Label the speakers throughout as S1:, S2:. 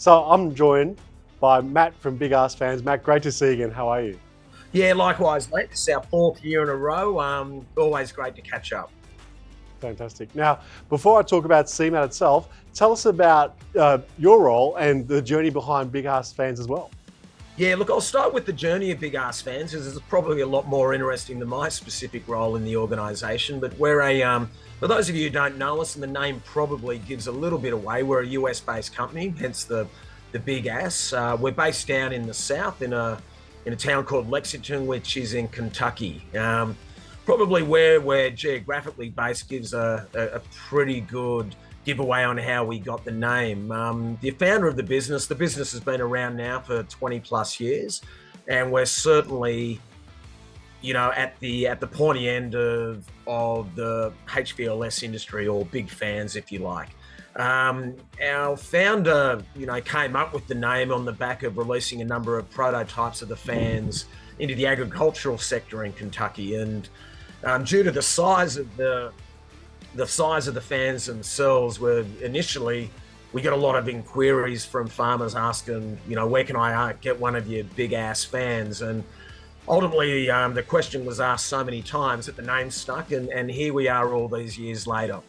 S1: So I'm joined by Matt from Big Ass Fans. Matt, great to see you again. How are you?
S2: Yeah, likewise, mate. This is our fourth year in a row. Always great to catch up.
S1: Fantastic. Now, before I talk about CMAT itself, tell us about your role and the journey behind Big Ass Fans as well.
S2: Yeah, look, I'll start with the journey of Big Ass Fans, because it's probably a lot more interesting than my specific role in the organisation. But we're for those of you who don't know us, and the name probably gives a little bit away, we're a US-based company, hence the Big Ass. We're based down in the south in a town called Lexington, which is in Kentucky. Probably where we're geographically based gives a pretty good giveaway on how we got the name. The founder of the business has been around now for 20 plus years, and we're certainly, at the pointy end of the HVLS industry, or big fans, if you like. Our founder, came up with the name on the back of releasing a number of prototypes of the fans into the agricultural sector in Kentucky, and due to the size of the fans themselves, we got a lot of inquiries from farmers asking, where can I get one of your big ass fans? And ultimately, the question was asked so many times that the name stuck, and here we are all these years later.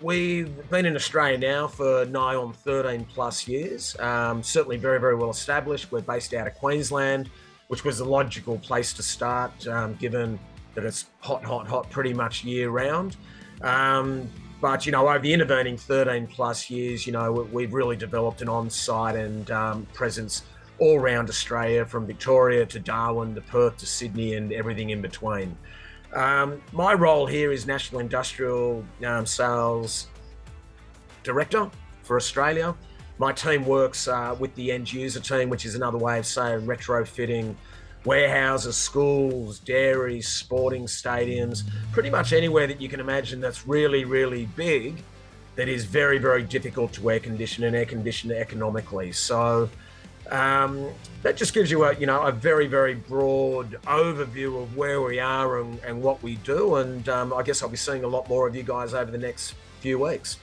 S2: We've been in Australia now for nigh on 13 plus years, certainly very, very well established. We're based out of Queensland, which was a logical place to start, given that it's hot pretty much year round. But, over the intervening 13 plus years, we've really developed an on-site and presence all around Australia, from Victoria to Darwin to Perth to Sydney and everything in between. My role here is National Industrial Sales Director for Australia. My team works with the end user team, which is another way of saying retrofitting warehouses, schools, dairies, sporting stadiums, pretty much anywhere that you can imagine that's really, really big, that is very, very difficult to air condition and air condition economically. So that just gives you a very, very broad overview of where we are and what we do. And I guess I'll be seeing a lot more of you guys over the next few weeks.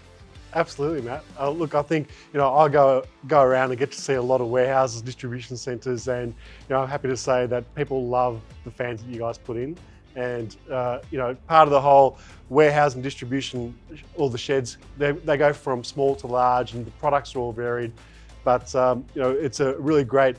S1: Absolutely, Matt. Look, I think, I go around and get to see a lot of warehouses, distribution centres, and, I'm happy to say that people love the fans that you guys put in. And, part of the whole warehouse and distribution, all the sheds, they go from small to large, and the products are all varied. But, it's a really great,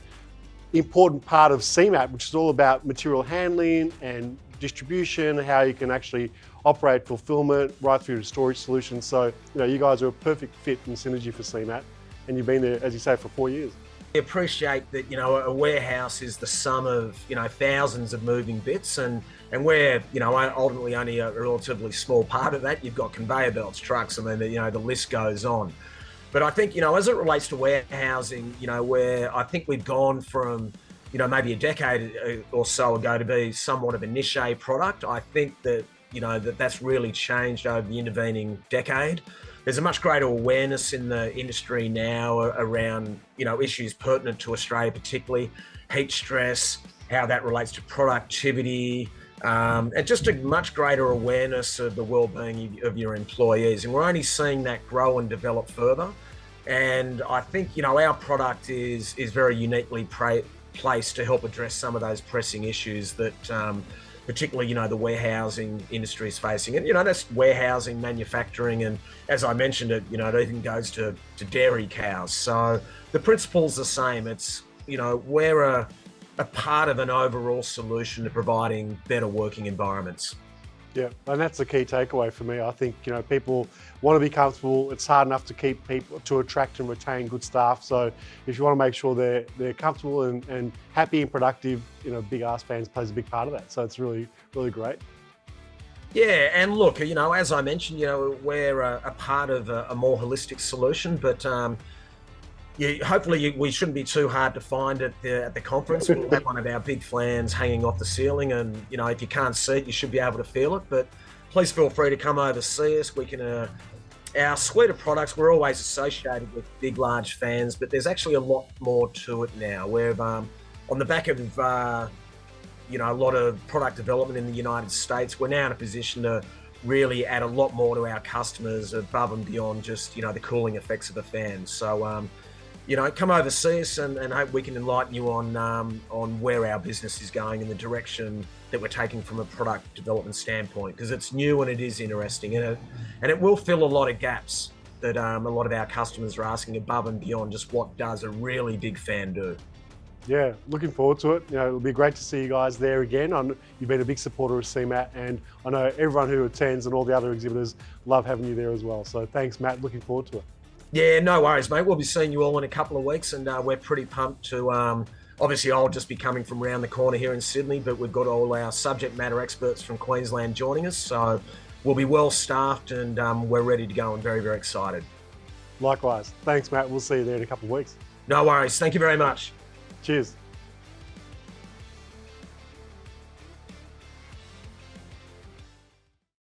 S1: important part of CMAT, which is all about material handling and distribution, how you can actually operate fulfillment right through to storage solutions. So, you guys are a perfect fit and synergy for CMAT, and you've been there, as you say, for 4 years.
S2: I appreciate that, a warehouse is the sum of, thousands of moving bits, and we're, ultimately only a relatively small part of that. You've got conveyor belts, trucks, I mean, the list goes on. But I think, as it relates to warehousing, where I think we've gone from, maybe a decade or so ago to be somewhat of a niche product. I think that, that's really changed over the intervening decade. There's a much greater awareness in the industry now around, issues pertinent to Australia, particularly heat stress, how that relates to productivity, and just a much greater awareness of the well-being of your employees. And we're only seeing that grow and develop further. And I think, our product is very uniquely placed to help address some of those pressing issues that particularly, the warehousing industry is facing. And, that's warehousing, manufacturing, and as I mentioned it, it even goes to dairy cows. So the principle's the same. It's, we're a part of an overall solution to providing better working environments.
S1: Yeah, and that's the key takeaway for me. I think, people want to be comfortable. It's hard enough to keep people, to attract and retain good staff. So if you want to make sure they're comfortable and happy and productive, Big Ass Fans plays a big part of that. So it's really, really great.
S2: Yeah, and look, as I mentioned, we're a part of a more holistic solution, but hopefully we shouldn't be too hard to find at the conference. We'll have one of our big fans hanging off the ceiling, and if you can't see it, you should be able to feel it. But please feel free to come over, see us. We can. Our suite of products, we're always associated with big, large fans, but there's actually a lot more to it now. We've on the back of a lot of product development in the United States, we're now in a position to really add a lot more to our customers above and beyond just, the cooling effects of the fans. So, come over, see us, and hope we can enlighten you on where our business is going and the direction that we're taking from a product development standpoint, because it's new and it is interesting, and it will fill a lot of gaps that a lot of our customers are asking above and beyond just what does a really big fan do.
S1: Yeah, looking forward to it. It'll be great to see you guys there again. You've been a big supporter of CMAT, and I know everyone who attends and all the other exhibitors love having you there as well. So thanks, Matt. Looking forward to it.
S2: Yeah, no worries, mate. We'll be seeing you all in a couple of weeks, and we're pretty pumped to. Obviously, I'll just be coming from around the corner here in Sydney, but we've got all our subject matter experts from Queensland joining us. So we'll be well staffed, and we're ready to go and very, very excited.
S1: Likewise. Thanks, Matt. We'll see you there in a couple of weeks.
S2: No worries. Thank you very much.
S1: Cheers.